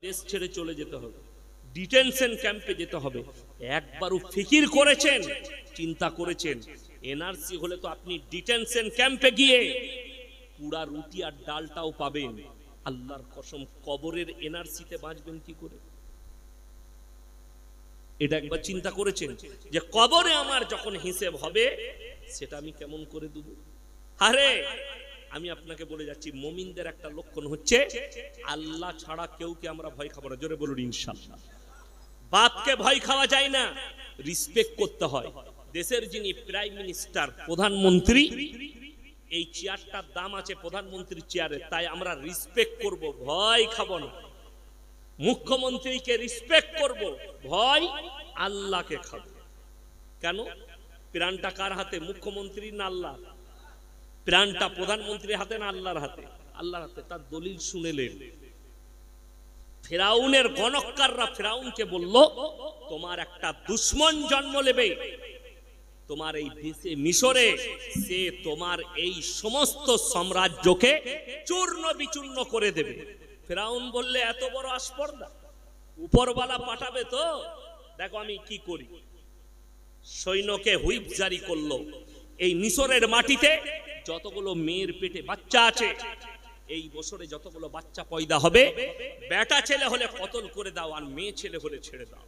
দেশ ছেড়ে চলে যেতে হবে, ডিটেনশন ক্যাম্পে যেতে হবে। একবারও ফিকির করেছেন, চিন্তা করেছেন এনআরসি হলে তো আপনি ডিটেনশন ক্যাম্পে গিয়ে পুরা রুটি আর ডালটাও পাবেন। আল্লাহর কসম, কবরের এনআরসিতে বাঁচবেন কি করে? এটা একবার চিন্তা করেছেন যে কবরে আমার যখন হিসেব হবে সেটা আমি কেমন করে দেব? আরে আমি আপনাকে বলে যাচ্ছি, মুমিনদের একটা লক্ষণ হচ্ছে আল্লাহ ছাড়া কেউকে আমরা ভয় খাবো না। জোরে বলুন ইনশাআল্লাহ। বাপকে ভয় খাওয়া যায় না, রিসপেক্ট করতে হয়। দেশের যিনি প্রাইম মিনিস্টার, প্রধানমন্ত্রী, এই চেয়ারটার দাম আছে প্রধানমন্ত্রীর চেয়ারে, তাই আমরা রিসপেক্ট করব, ভয় খাবো না। মুখ্যমন্ত্রীকে রিসপেক্ট করব, ভয় আল্লাহকে খাবো। কেন? প্রাণটা কার হাতে? মুখ্যমন্ত্রী না আল্লাহ? প্রাণটা প্রধানমন্ত্রীর হাতে না আল্লাহর হাতে? আল্লাহর হাতে। তার দলিল শুনেলেন। ফেরাউনের গণককাররা ফেরাউনকে বলল, তোমার একটা দুশমন জন্ম নেবে তোমার এই দেশে মিশরে, সে তোমার এই সমস্ত সাম্রাজ্যকে চূর্ণ বিচূর্ণ করে দেবে। ফেরাউন বললে, এত বড় আস্পর্ধা, উপরওয়ালা পাঠাবে তো, দেখো আমি কি করি। সৈন্যকে হুইপ জারি করলো, এই মিশরের মাটিতে যতগুলো মেয়ের পেটে বাচ্চা আছে, এই বছরে যতগুলো বাচ্চা পয়দা হবে, বেটা ছেলে হলে কতল করে দাও, আর মেয়ে ছেলে হলে ছেড়ে দাও।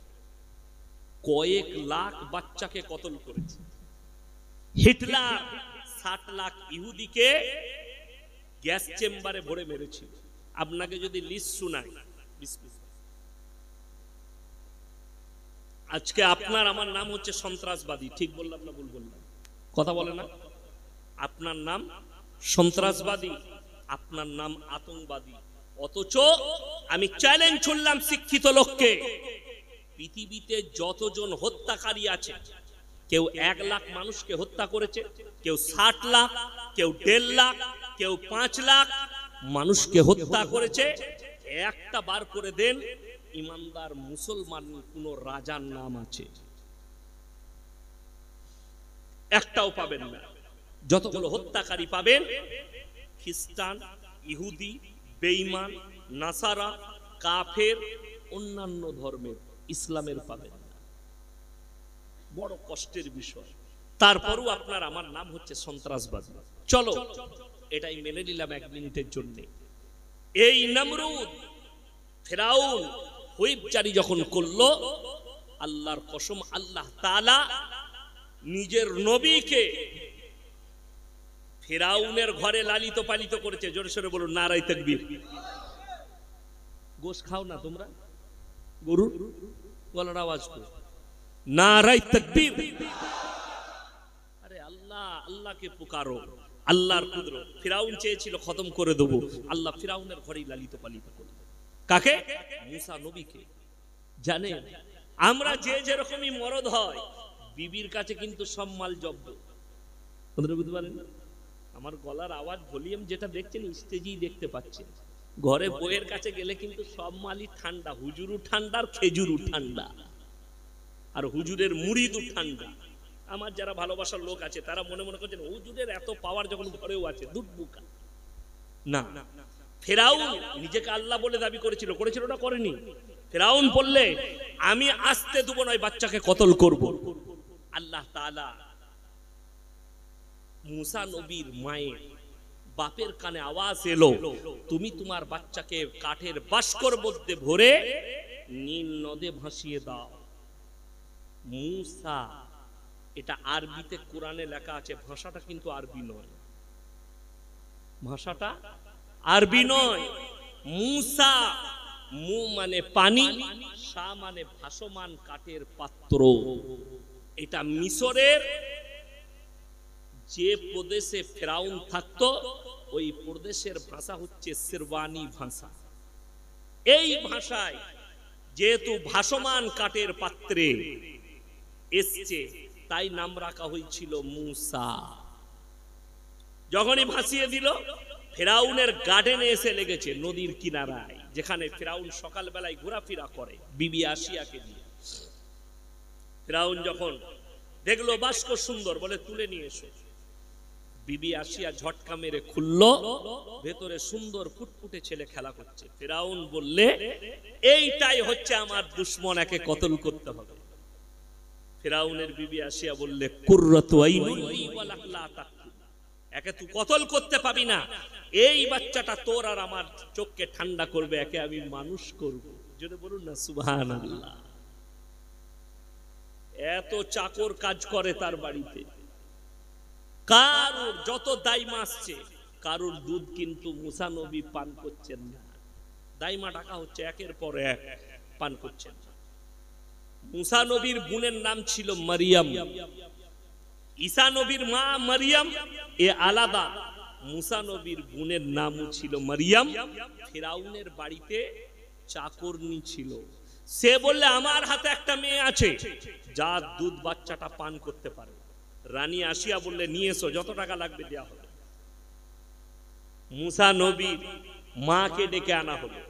কয়েক লাখ বাচ্চাকে কতল করেছে। হিটলার 60 লাখ ইহুদিকে গ্যাস চেম্বারে ভরে মেরেছিল। আপনাকে যদি লিস্ট শোনাই, আজকে আপনার আমার নাম হচ্ছে সন্ত্রাসবাদী, ঠিক বললাম না ভুল বললাম? কথা বলে না? আপনার নাম সন্ত্রাসবাদী, আপনার নাম আতঙ্কবাদী। অথচ আমি চ্যালেঞ্জ ছুড়লাম শিক্ষিত লোককে, পৃথিবীতে যতজন হত্যাকারী আছে, কেউ 1 লাখ মানুষকে হত্যা করেছে, কেউ 60 লাখ, কেউ 1.5 লাখ, কেউ 5 লাখ মানুষকে হত্যা করেছে। একটা বার করে দেন ইমানদার মুসলমান কোন রাজার নাম আছে? একটাও পাবেন না। যতগুলো হত্যাকারী পাবেন খ্রিস্টান, ইহুদি, বেঈমান, নাসারা, কাফের, অন্যান্য ধর্মের, ইসলামের পাবেন না। বড় কষ্টের বিষয়। তারপরও আপনার আমার নাম হচ্ছে সন্ত্রাসবাদী। চলো এটাই মেনে নিলাম 1 মিনিটের জন্য। এই নমরুদ ফেরাউন হুইপ জারি যখন করলো, আল্লাহর কসম আল্লাহ তাআলা নিজের নবীকে ফেরাউনের ঘরে লালিত পালিত করেছে। জোরে সোরে বলুন নারায়ে তাকবীর। গোশ খাও না তোমরা? গরু গলার আওয়াজ করো, নারায়ে তাকবীর। আরে আল্লাহ, আল্লাহকে পুকারো, আল্লাহর কুদরত। ফেরাউন চেয়েছিল খতম করে দেবো, আল্লাহ ফেরাউনের ঘরেই লালিত পালিত করল। কাকে? মুসা নবীকে। জানেন আমরা যে যেরকমই মরদ হয়, বিবির কাছে কিন্তু সব মাল জব্দ। বুঝতে পারেন? আমার গলার আওয়াজ, ভলিউম যেটা দেখছেন স্টেজেই দেখতে পাচ্ছেন। ঘরে বউয়ের কাছে গেলে কিন্তু সব মালই ঠান্ডা। হুজুরও ঠান্ডা, আর খেজুরও ঠান্ডা, আর হুজুরের মুড়িদও ঠান্ডা। আমার যারা ভালোবাসার লোক আছে তারা মনে মনে করছেন হুজুরের এত পাওয়ার যখন ঘরেও আছে, দুধবুকা। না, ফেরাউন নিজেকে আল্লাহ বলে দাবি করেছিল, করেছিল না করেনি? ফেরাউন বললে আমি আসতে দেবো নয়, বাচ্চাকে কতল করব। আল্লাহ তাআলা মুসা নবীর মায়ের বাপের কানে আওয়াজ এলো, তুমি তোমার বাচ্চাকে কাঠের বাস্কর মধ্যে ভরে নীল নদে ভাসিয়ে দাও। মুসা, এটা আরবিতে কোরআনে লেখা আছে, ভাষাটা কিন্তু আরবি নয়। ভাষাটা আরবি নয়। মুসা, মু মানে পানি, সা মানে ভাসমান কাঠের পাত্র। এটা মিশরের যে প্রদেশে ফেরাউন থাকতো, ওই প্রদেশের ভাষা হচ্ছে সিরওয়ানি ভাষা। এই ভাষায় যেহেতু ভাসমান কাঠের পাত্রে এসছে, তাই নাম রাখা হয়েছিল মুসা। যখনই ভাসিয়ে দিল, ফেরাউনের গার্ডেনে এসে লেগেছে, নদীর কিনারায়, যেখানে ফেরাউন সকালবেলায় ঘোরাফেরা করে বিবি আসিয়াকে নিয়ে। ফেরাউন যখন দেখলো বাস্ক সুন্দর, বলে তুলে নিয়ে এসো। বিবি আসিয়া ঝটকা মেরে খুললো, ভেতরে সুন্দর ফুটফুটে ছেলে খেলা করছে। ফিরাউন বললে এইটাই হচ্ছে আমার দুশমন, একে কতল করতে হবে। ফিরাউনের বিবি আসিয়া বললে কুররাতু আইনুন লি ওয়া লাক লা তাকতুল, একে তুই কতল করতে পাবি না, এই বাচ্চাটা তোর আর আমার চোখকে ঠান্ডা করবে, একে আমি মানুষ করব। যদি বলুন না সুবহানাল্লাহ। এত চাকর কাজ করে তার বাড়িতে, কারুর যত দাইমা আসছে কারুর দুধ কিন্তু মুসা নবী পান করছেন না। দাইমা ডাকা হচ্ছে, একের পর এক পান করছেন না। মুসা নবীর বোনের নাম ছিল মারিয়াম, ঈসা নবীর মা মারিয়াম এ আলাদা, মুসা নবীর বোনের নামও ছিল মারিয়াম। ফিরাউনের বাড়িতে চাকরনি ছিল, সে বললে আমার হাতে একটা মেয়ে আছে যার দুধ বাচ্চাটা পান করতে পারে। রানী আসিয়া বললে নিয়ে এসো, যত টাকা লাগবে দেয়া হবে। মুসা নবীর মাকে ডেকে আনা হলো,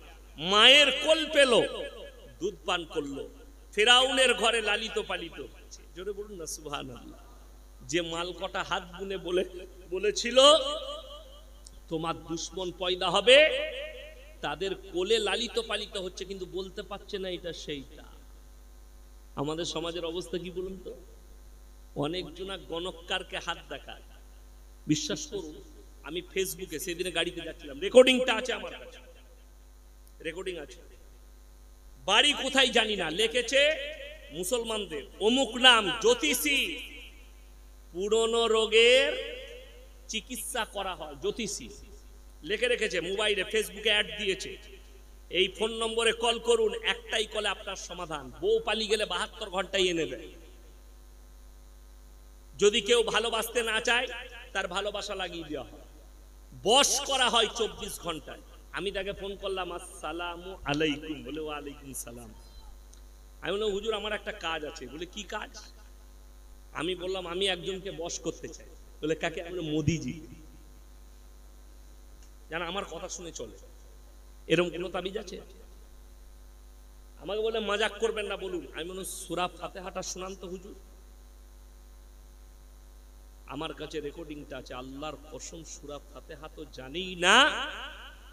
মায়ের কোল পেল, দুধ পান করলো, ফিরাউনের ঘরে লালিত পালিত হচ্ছে। জোরে বলুন না সুবহানাল্লাহ। যে মালকটা হাত বুনে বলেছিল তোমার দুশমন পয়দা হবে, তাদের কোলে লালিত পালিত হচ্ছে, কিন্তু বলতে পারছে না এটা সেইটা। আমাদের সমাজের অবস্থা কি বলুন তো? অনেকজনা গণককারকে হাত দেখায়। বিশ্বাস করুন, আমি ফেসবুকে সেদিনে গাড়িতে যাচ্ছিলাম, রেকর্ডিংটা আছে আমার কাছে, রেকর্ডিং আছে। বাড়ি কোথায় জানি না, লিখেছে মুসলমানদের অমুক নাম জ্যোতিষী, পুরনো রোগের চিকিৎসা করা হয়, জ্যোতিষী লিখে রেখেছে মোবাইলে, ফেসবুকে অ্যাড দিয়েছে, এই ফোন নম্বরে কল করুন, একটাই কলে আপনার সমাধান। বউ পালিয়ে গেলে 72 ঘন্টায় এনে দেয়। যদি কেউ ভালোবাসতে না চায় তার ভালোবাসা লাগিয়ে দেওয়া হয়, বশ করা হয় 24 ঘন্টায়। আমি তাকে ফোন করলাম, আসসালামু আলাইকুম, বলে ওয়া আলাইকুম সালাম। আমি বললাম হুজুর আমার একটা কাজ আছে। বলে কি কাজ? আমি বললাম আমি একজনকে বশ করতে চাই। বলে কাকে? আমি মোদিজি। জানা আমার কথা শুনে চলে, এরকম কোন তাবিজ আছে? আমাকে বলে মজাক করবেন না বলুন। আমি বললাম সূরা ফাতিহাটা শুনান তো হুজুর। আমার কাছে রেকর্ডিংটা আছে, আল্লাহর কসম সূরা ফাতিহা তো জানি না।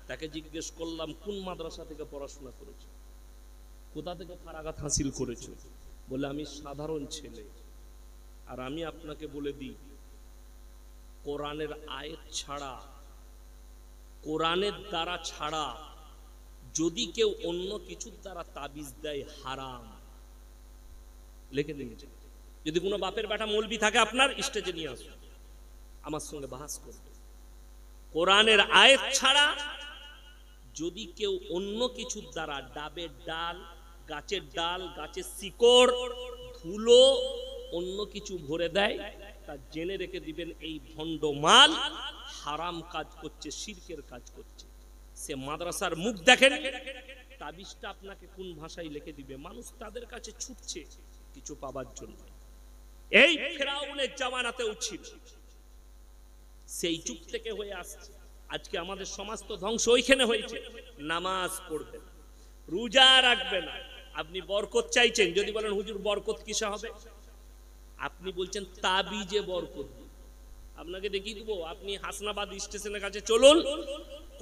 তাকে জিজ্ঞেস করলাম কোন মাদ্রাসা থেকে পড়াশোনা করেছো, কোথা থেকে ফারাগাত হাসিল করেছো? বলে আমি সাধারণ ছেলে। আর আমি আপনাকে বলে দিই, কোরআনের আয়াত ছাড়া, কোরআনের দ্বারা ছাড়া যদি কেউ অন্য কিছুর দ্বারা তাবিজ দেয় হারাম। লিখে দিয়েছে। যদি কোনো বাপের বেটা মৌলবি থাকে আপনার স্টেজে নিয়ে আসুন, আমার সঙ্গে বাহাস করবে। কোরআনের আয়াত ছাড়া যদি কেউ অন্য কিছুর দ্বারা, ডাবের ডাল, গাছের ডাল, গাছের শিকড়, ধুলো, অন্য কিছু ভরে দেয়, তা জেনে রেখে দিবেন এই ভণ্ড মাল হারাম কাজ করছে, শিরকের কাজ করছে। সে মাদ্রাসার মুখ দেখেন, তাবিজটা আপনাকে কোন ভাষায় লিখে দিবে। মানুষ তাদের কাছে ছুটছে কিছু পাবার জন্য। এই ফিরাউনের জামানাতেও ছিল, সেই যুগ থেকে হয়ে আসছে। আজকে আমাদের সমাজ তো ধ্বংস ওইখানে হয়েছে। নামাজ পড়বেন, রোজা রাখবেন না। আপনি বরকত চাইছেন, যদি বলেন হুজুর বরকত কিসে হবে, আপনি বলছেন তাবিজে বরকত। আপনাকে দেখিয়ে দেবো, আপনি হাসনাবাদ স্টেশনের কাছে চলুন,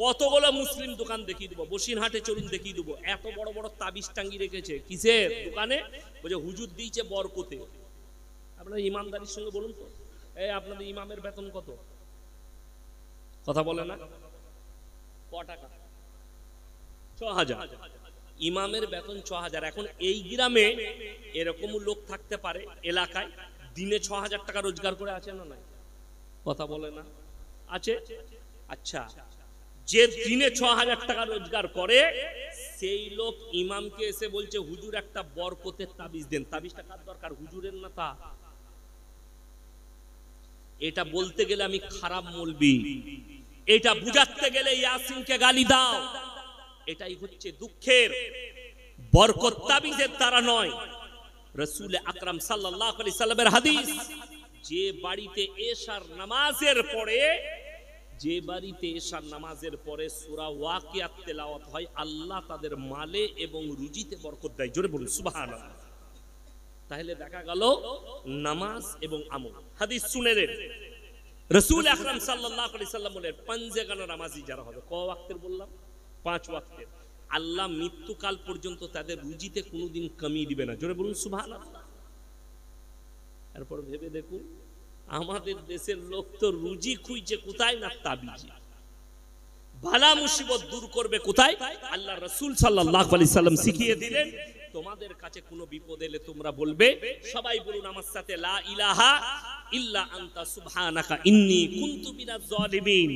কতগুলো মুসলিম দোকান দেখিয়ে দেবো। বসিরহাটে চলুন, দেখিয়ে দেবো। এত বড় বড় তাবিজ টাঙ্গি রেখেছে। কিসের দোকানে? বলছে হুজুর দিয়েছে বরকতে। আপনার ইমানদারির সঙ্গে বলুন তো, এই আপনাদের ইমামের বেতন কত? কথা বলে না? ক টাকা? 6000। ইমামের বেতন 6000। এখন এই গ্রামে এরকম লোক থাকতে পারে এলাকায় দিনে 6000 টাকা রোজগার করে, আছে না নাই? কথা বলে না? আছে। আচ্ছা, যে দিনে 6000 টাকা রোজগার করে সেই লোক ইমামকে এসে বলছে হুজুর একটা বরকতের তাবিজ দেন। তাবিজটা কার দরকার? হুজুরের না তা? এটা বলতে গেলে আমি খারাপ মৌলবি, এটা বুঝাতে গেলে ইয়াসিনকে গালি দাও। এটাই হচ্ছে দুঃখের। বরকত তাবিজের দ্বারা নয়, রাসূল আকরাম সাল্লাল্লাহু আলাইহি সাল্লামের হাদিস, যে বাড়িতে এশার নামাজের পরে, যে বাড়িতে এশার নামাজের পরে সূরা ওয়াকিয়াত তেলাওয়াত হয়, আল্লাহ তাদের মালে এবং রুজিতে বরকত দেয়। জোরে বলুন সুবহানাল্লাহ। তাহলে দেখা গেল নামাজ এবং আমল। হাদিস শুনে নেন, রাসূল আকরাম সাল্লাল্লাহু আলাইহি সাল্লাম বলেন পাঁচগানা নামাজি যারা হবে, ক ওয়াক্তের বললাম? 5 ওয়াক্তের। আল্লাহ মৃত্যুকাল পর্যন্ত তাদের রুজিতে কোনোদিন কমি দিবে না। জোরে বলুন সুবহানাল্লাহ। এরপর ভেবে দেখুন, আমাদের দেশের লোক তো রুজি খুঁজছে কোথায়? না তাবিজে। বালা মুসিবত দূর করবে কোথায়? আল্লাহ রাসূল সাল্লাল্লাহু আলাইহি সাল্লাম শিখিয়ে দিলেন, তোমাদের কাছে কোনো বিপদ এলে তোমরা বলবে, সবাই বলুন আমার সাথে, লা ইলাহা ইল্লা আনতা সুবহানাকা ইন্নী কুনতু মিনাজ জালিমিন।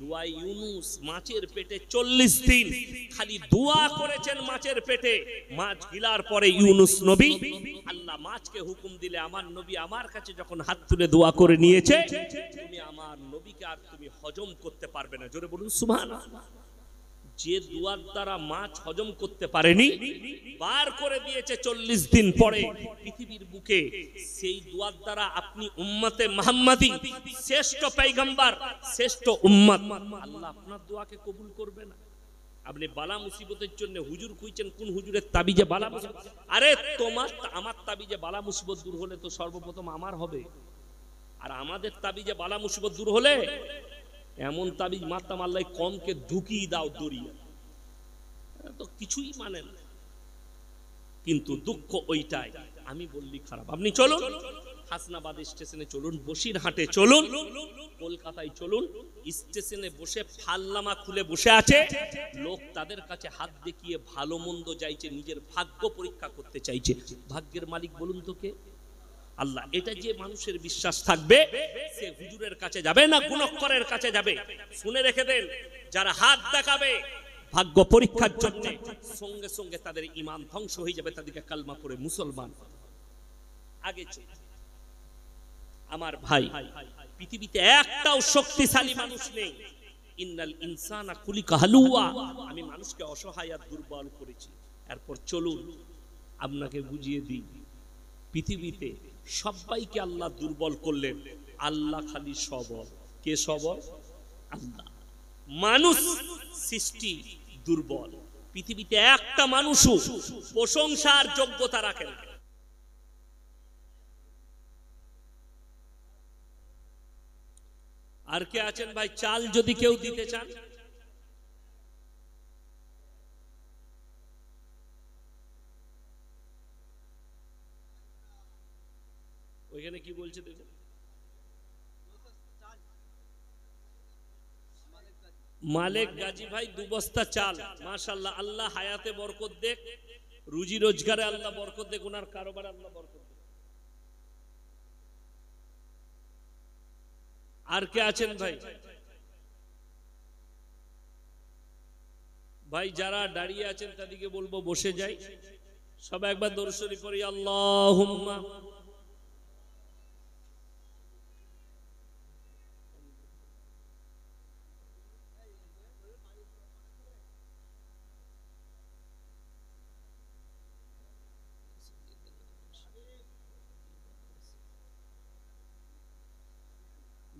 দোয়া ইউনুস মাছের পেটে 40 দিন খালি দোয়া করেছেন মাছের পেটে। মাছ গিলার পরে ইউনুস নবী, আল্লাহ মাছকে হুকুম দিলে আমার নবী আমার কাছে যখন হাত তুলে দোয়া করে নিয়েছে, তুমি আমার নবীকে আর তুমি হজম করতে পারবে না। জোরে বলুন সুবহানাল্লাহ। যে দুয়ার দ্বারা মাছ হজম করতে পারেনি, বার করে দিয়েছে 40 দিন পরে পৃথিবীর বুকে, সেই দুয়ার দ্বারা আপনি উম্মতে মুহাম্মাদি শ্রেষ্ঠ পয়গম্বর, শ্রেষ্ঠ উম্মত, আল্লাহ আপনার দোয়াকে কবুল করবে না। আপনি বালা মুসিবতের জন্য হুজুর খুঁজছেন, কোন হুজুরের তাবিজে বালা মুসিবত? আরে তোমার আমার তাবিজে বালা মুসিবত দূর হলে তো সর্বপ্রথম আমার হবে, আর আমাদের তাবিজে বালা মুসিবত দূর হলে এমন তাবিজ মারতাম আল্লাহ কমকে ঢুকিয়ে দাও দরিয়া, তো কিছুই মানে না। কিন্তু দুঃখ ওইটাই, আমি বললি খারাপ। আপনি চলুন হাসনাবাদ স্টেশনে চলুন, বসিরহাটে চলুন, কলকাতায় চলুন, স্টেশনে বসে ফাল্লামা খুলে বসে আছে লোক, তাদের কাছে হাত দেখিয়ে ভালো মন্দ চাইছে, নিজের ভাগ্য পরীক্ষা করতে চাইছে। ভাগ্যের মালিক বলুন তো কে? আল্লাহ। এটা যে মানুষের বিশ্বাস থাকবে, সে হুজুরের কাছে যাবে না গুণকরের কাছে যাবে। শুনে রেখে দেন, যারা হাত দেখাবে ভাগ্য পরীক্ষার জন্য, সঙ্গে সঙ্গে তাদের ঈমান ধ্বংস হয়ে যাবে, তাদেরকে কালমা পড়ে মুসলমান। আগে আমার ভাই, পৃথিবীতে একটাও শক্তিশালী মানুষ নেই। ইন্নাল ইনসানা খুলিকা হালুয়া, আমি মানুষকে অসহায় আর দুর্বল করেছি। এরপর চলুন আপনাকে বুঝিয়ে দিই, পৃথিবীতে সবাইকে আল্লাহ দুর্বল করলেন, আল্লাহ খালি সবল। কে সবল? আল্লাহ। মানুষ সৃষ্টি দুর্বল। পৃথিবীতে একটা মানুষও প্রশংসার যোগ্যতা রাখে না। আর কে আছেন ভাই? চাল যদি কেউ দিতে চান, ওইখানে কি বলছে দেখুন। মালিক গাজী ভাই 2 বস্তা চাল, মাশাআল্লাহ, আল্লাহ হায়াতে বরকত দেখ, রুজি রোজগারে আল্লাহ বরকত দেখ, ওনার কারোবারে আল্লাহ বরকত দেখ। আর কে আছেন ভাই? ভাই যারা দাঁড়িয়ে আছেন তাদেরকে বলবো বসে যাই। সবাই একবার দরুদ শরীফ পড়ি, আল্লাহুম্মা।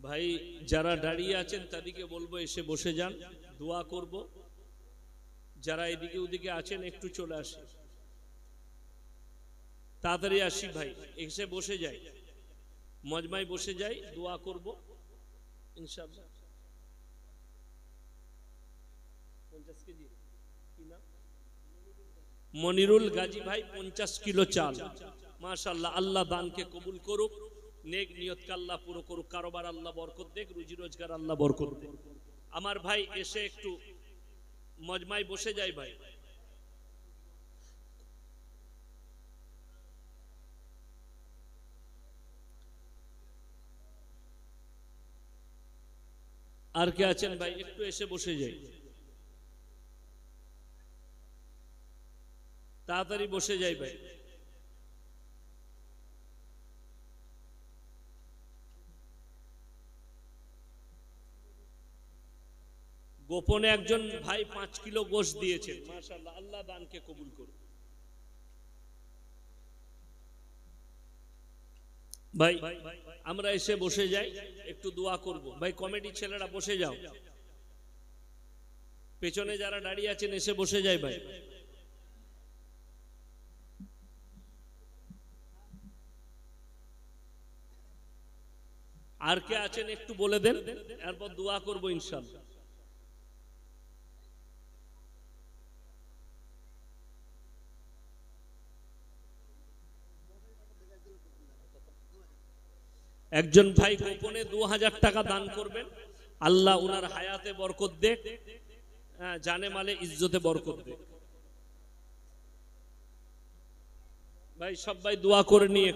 ভাই যারা দাঁড়িয়ে আছেন তাদেরকে বলবো এসে বসে যান, দোয়া করব। যারা এদিকে ওদিকে আছেন একটু চলে আসে, তাড়াতাড়ি আসি ভাই, এসে বসে যাই, মজমায় বসে যাই, দোয়া করব ইনশাআল্লাহ। 50 কেজি কি নাম? মনিরুল গাজী ভাই 50 কিলো চাল, মাশাআল্লাহ। আল্লাহ দানকে কবুল করুক, নেক নিয়তকে আল্লাহ পুরো করুক, কারোবার আল্লাহ বরকত দেখ, রুজি রোজগার আল্লাহ বরকত দেখ। আমার ভাই এসে একটু মজমায় বসে যাই ভাই। আর কে আছেন ভাই? একটু এসে বসে যাই, তাড়াতাড়ি বসে যাই ভাই। গোপনে একজন ভাই 5 কিলো গোশত দিয়েছেন, মাশাআল্লাহ, আল্লাহ দানকে কবুল করুন। ভাই আমরা এসে বসে যাই, একটু দোয়া করব। ভাই কমিটি ছেলেরা বসে যাও, পেছনে যারা দাঁড়িয়ে আছেন এসে বসে যাই ভাই। আর কে আছেন একটু বলে দেন, এরপর দোয়া করবো ইনশাআল্লাহ। একজন ভাই গোপনে 2000 টাকা দান করবেন, আল্লাহ উনার হায়াতে বরকত দেখ, জানে মালে ইজ্জতে বরকত দেখ। ভাই সবাই দোয়া করে নিয়ে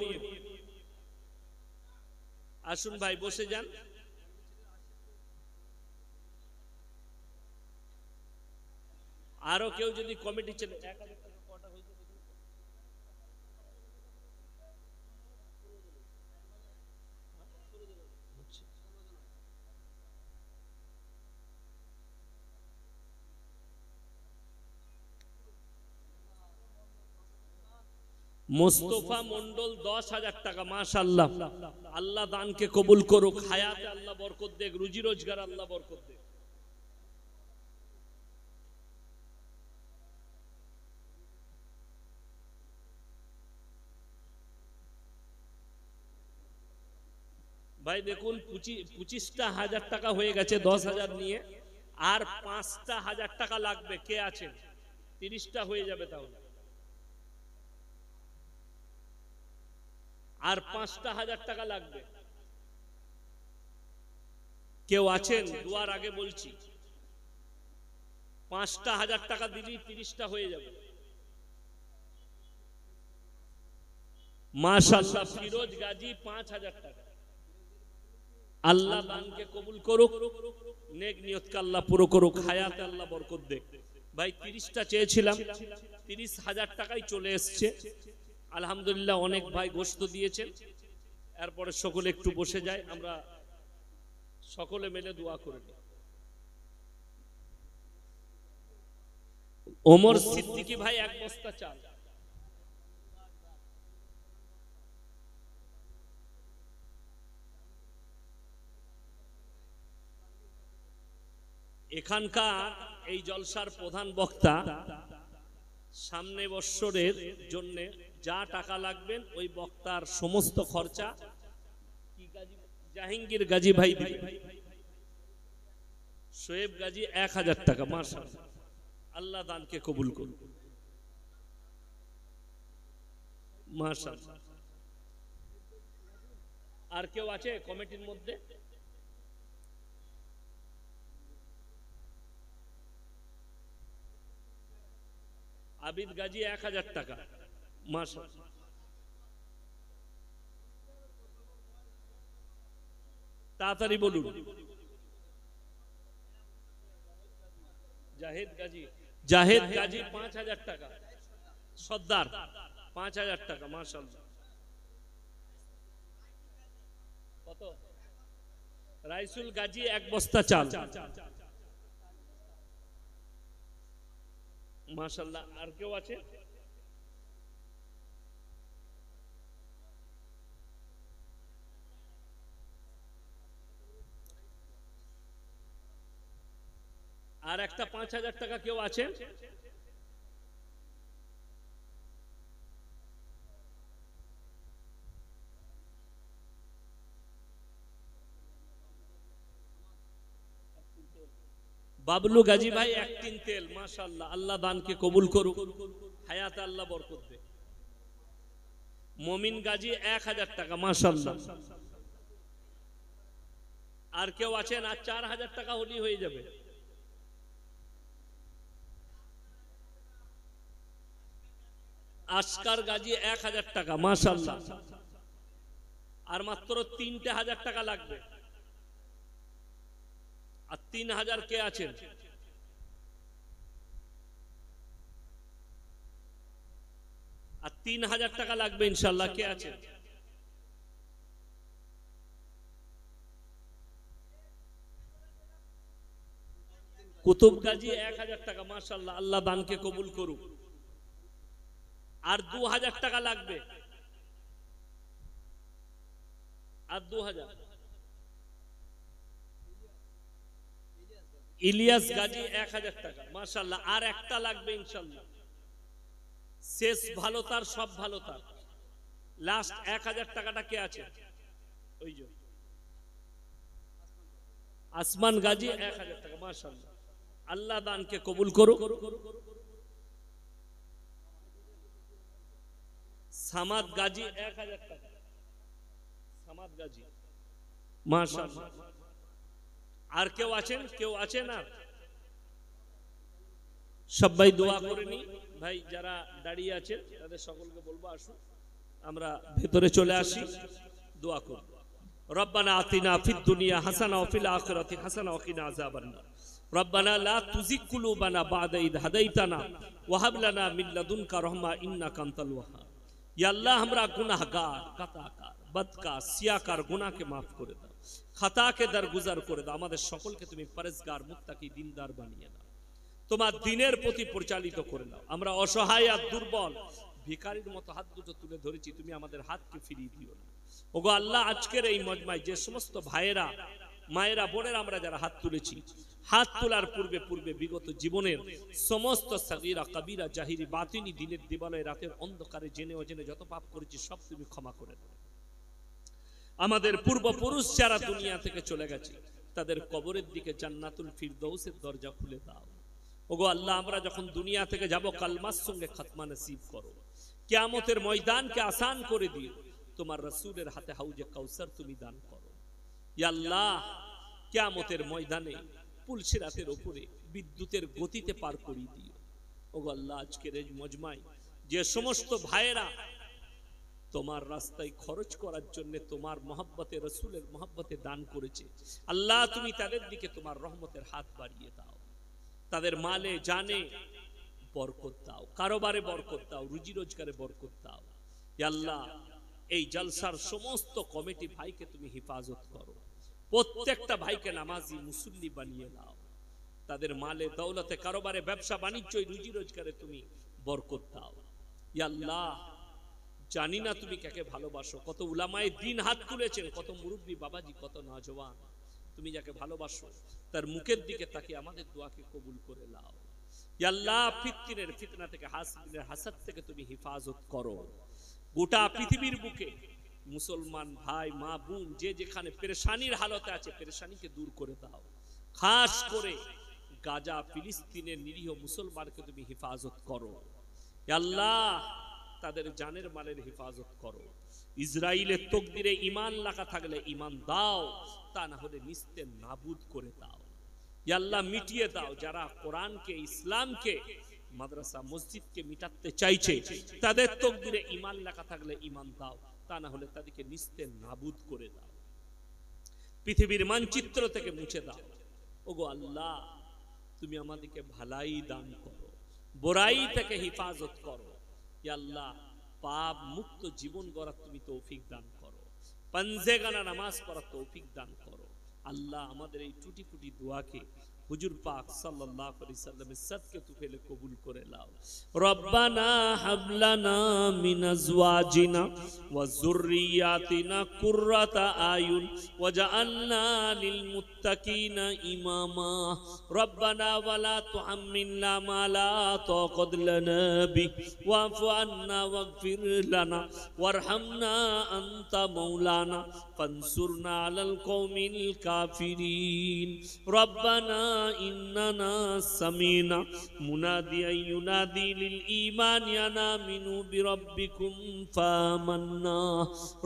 আসুন ভাই, বসে যান। আরো কেউ যদি কমিটি চলে মোস্তফা মন্ডল 10,000 টাকা, মাশাআল্লাহ। আল্লাহ দানকে কবুল করুক, হায়াতে আল্লাহ বরকত দেখ, রুজি রোজগার আল্লাহ বরকত দেখ। ভাই দেখুন 25,000 টাকা হয়ে গেছে, 10,000 নিয়ে আর 5,000 টাকা লাগবে। কে আছেন? 30টা হয়ে যাবে তাহলে। আর 5,000 টাকা লাগবে। কেউ আছেন? দুয়ার আগে বলছি, 5,000 টাকা দিলেই 30টা হয়ে যাবে। মাশাআল্লাহ। ফিরোজ গাজী 5,000 টাকা। আল্লাহ দানকে কবুল করুক, নেক নিয়তকে আল্লাহ পুরো করুক, হায়াতে আল্লাহ বরকত দেখ। ভাই 30টা চেয়েছিলাম, 30,000 টাকাই চলে এসছে আলহামদুলিল্লাহ। অনেক ভাই গোশত দিয়েছেন। এরপরে সকলে একটু বসে যায়, আমরা সকলে মিলে দোয়া করে নিই। ওমর সিদ্দিকী ভাই 1 বস্তা চাল। এখানকার এই জলসার প্রধান বক্তা, সামনে বৎসরের জন্য যা টাকা লাগবেন ওই বক্তার সমস্ত খরচা জাহাঙ্গীর গাজী ভাই দিবেন। শোয়েব গাজী 1,000 টাকা। মাশাআল্লাহ, আল্লাহ দানকে কবুল করুন। মাশাআল্লাহ। আর কেউ আছে কমিটির মধ্যে? আবিদ গাজী 1,000 টাকা। মাশাআল্লাহ। তাড়াতাড়ি বলুন। জাহেদ গাজী 5,000 টাকা। সর্দার 5,000 টাকা। মাশাআল্লাহ। কত? রাইসুল গাজী 1 বস্তা চাল। মাশাআল্লাহ। আর কেউ আছে? আর একটা 5,000 টাকা কেউ আছে? বাবলু গাজী ভাই 1 টিন তেল। মাশাআল্লাহ, আল্লাহ দানকে কবুল করুক, হায়াতে আল্লাহ বরকত দেখ। মমিন গাজী 1,000 টাকা। মাশাআল্লাহ। আর কেউ আছেন? আর 4,000 টাকা হলেই হয়ে যাবে। আসকার গাজী 1,000 টাকা। মাশাআল্লাহ। আর মাত্র 3,000 টাকা লাগবে। আর 3,000 কে আছেন? আর 3,000 টাকা লাগবে ইনশাআল্লাহ। কে আছেন? কুতুব গাজী 1,000 টাকা। মাশাআল্লাহ, আল্লাহ দানকে কবুল করুক। আর 2,000 টাকা লাগবে। আর 2,000। ইলিয়াস গাজী 1,000 টাকা। মাশাআল্লাহ। আর একটা লাগবে ইনশাআল্লাহ। শেষ ভালো তার, সব ভালো তার। লাস্ট 1,000 টাকাটা কে আছে? ওই যে আসমান গাজী 1000 টাকা, মাশাআল্লাহ, আল্লাহ দানকে কবুল করো। সামাদ গাজী 1000 টাকা, সামাদ গাজী, মাশাআল্লাহ। আর কেউ আছেন? কেউ আছেন? আর সবাই দোয়া করে নি ভাই, যারা দাঁড়িয়ে আছেন তাদের সকলকে বলবো আসুন আমরা ভেতরে চলে আসি, দোয়া করব। রব্বানা আতিনা ফিদ দুনিয়া হাসানা ওয়া ফিল আখিরাতি হাসানা ওয়া কিনা আযাবান্নার। রব্বানা লা তুযিগ কুলুবানা বা'দা ইদ হাদাইতানা ওয়া হাব লানা মিন লাদুনকা রাহমা ইন্নাকা আনতাল ওয়াহ্হাব। ইয়া আল্লাহ, আমরা গুনাহগার, কাতাকার, বদকার, সিয়াকার, গুনাহকে maaf করে দাও, খাতাকে দরগুজার করে দাও। আমাদের সকলকে তুমি পরেজগার, মুত্তাকি, দিনদার বানিয়ে দাও, তোমার দিনের প্রতি পরিচালিত করে দাও। আমরা অসহায় আর দুর্বল ভিখারির মতো হাত দুটো তুলে ধরেছি, তুমি আমাদের হাতকে ফিরিয়ে দিও না। ওগো আল্লাহ, আজকের এই মজমায় যে সমস্ত ভাইয়েরা, মায়েরা, বোনেরা আমরা যারা হাত তুলেছি, হাত তোলার পূর্বে পূর্বে বিগত জীবনের সমস্ত সাগীরা, কবিরা, জাহিরি, বাতিনি, দিনের দিবালয়, রাতের অন্ধকারে জেনে অজেনে যত পাপ করেছি সব তুমি ক্ষমা করে দাও। আমাদের পূর্বপুরুষ যারা দুনিয়া থেকে চলে গেছে তাদের কবরের দিকে জান্নাতুল ফিরদৌসের দরজা খুলে দাও। ওগো আল্লাহ, আমরা যখন দুনিয়া থেকে যাব কালমার সঙ্গে খাতমা নসিব করো, কিয়ামতের ময়দানকে আসান করে দিও, তোমার রাসূলের হাতে হাউজে কাউসার তুমি দান করো। ইয়া আল্লাহ, কিয়ামতের ময়দানে পুলসিরাতের উপরে বিদ্যুতের গতিতে পার করিয়ে দিও। ওগো আল্লাহ, আজকের এই মজমায় যে সমস্ত ভাইয়েরা তোমার রাস্তায় খরচ করার জন্য তোমার মহব্বতে, রাসূলের মহব্বতে দান করেছে, আল্লাহ তুমি তাদের দিকে তোমার রহমতের হাত বাড়িয়ে দাও, তাদের মালে জানে বরকত দাও, কারোবারে বরকত দাও, রুজি রোজগারে বরকত দাও। ইয়া আল্লাহ, এই জলসার সমস্ত কমিটি ভাইকে তুমি হেফাজত করো, প্রত্যেকটা ভাইকে নামাজি মুসল্লি বানিয়ে দাও, তাদের মালে দৌলতে, কারোবারে, ব্যবসা বাণিজ্য, রুজি রোজগারে তুমি বরকত দাও। ইয়া আল্লাহ, জানি না তুমি কাকে ভালোবাসো, কত উলামায়ে দ্বীন হাত তুলেছেন, কত মুরব্বী বাবাজি, কত নওজওয়ান, তুমি যাকে ভালোবাসো তার মুখের দিকে তাকিয়ে আমাদের দোয়াকে কবুল করে নাও। ইয়া আল্লাহ, ফিতনার ফিতনা থেকে, হাসিদের হাসাদ থেকে তুমি হেফাজত করো। গোটা পৃথিবীর বুকে মুসলমান ভাই, মা, বোন যে যেখানে পেরেশানির হালতে আছে, পেরেশানিকে দূর করে দাও। খাস করে গাজা, ফিলিস্তিনের নিরীহ মুসলমানকে তুমি হেফাজত করো। ইয়া আল্লাহ, তাদের জানের মালের হেফাজত করো। ইসরাইলের তকদিরে ঈমান লেখা থাকলে ঈমান দাও, তা না হলে নিস্তে নাবুদ করে দাও। ইয়া আল্লাহ, মিটিয়ে দাও। যারা কোরআনকে, ইসলামকে, মাদ্রাসা, মসজিদকে মিটাতে চাইছে, তাদের তকদিরে ঈমান লেখা থাকলে ঈমান দাও, তা না হলে তাদেরকে নিস্তে নাবুদ করে দাও, পৃথিবীর মানচিত্র থেকে মুছে দাও। ওগো আল্লাহ, তুমি আমাদেরকে ভালাই দান করো, বুরাই থেকে হেফাজত করো। ইয়া আল্লাহ, পাপ মুক্ত জীবন গড়ার তুমি তৌফিক দান করো, পাঞ্জেগানা নামাজ পড়ার তৌফিক দান করো। আল্লাহ, আমাদের এই টুটি ফুটি দোয়াকে হুজুর পাক সাল্লাল্লাহু আলাইহি সাল্লামের সাদকে তুফেলে কবুল করে নাও। রব্বানা হাবলানা মিন আজওয়াজিনা ওয়া যুররিয়াতিনা কুররাতা আয়ুন ওয়াজআলনা লিল মুত্তাকিনা ইমামা। রব্বানা ওয়ালা তুহাম্মিলনা মা লা তাকাত লানা বি ওয়াফু আন্না ওয়াগফির লানা ওয়ারহামনা আনতা মাওলানা ফানসুরনা আলাল কওমিল কাফিরিন। রব্বানা ইন্নানা সামিনা মুনাদিয়ান ইউনাদি লিল ঈমান আনা আমিনু বিরাব্বিকুম ফামান্না।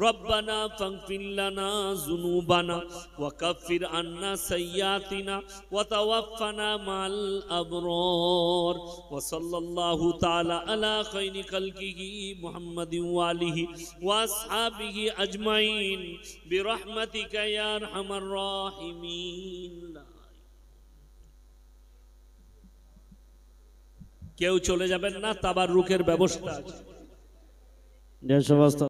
রব্বানা ফাগফির লানা যুনুবানা ওয়া কাফির আন্না সাইয়্যাতিনা ওয়া তাওয়াফফানা মাল আবরার। ওয়া সাল্লাল্লাহু তাআলা আলা খায়রি খালকিহি মুহাম্মাদিন ওয়া আলিহি ওয়া আসহাবিহি আজমাইন বিরহমাতিকা ইয়া আরহামার রাহিমিন। কেউ চলে যাবেন না, তাবাররুকের ব্যবস্থা আছে।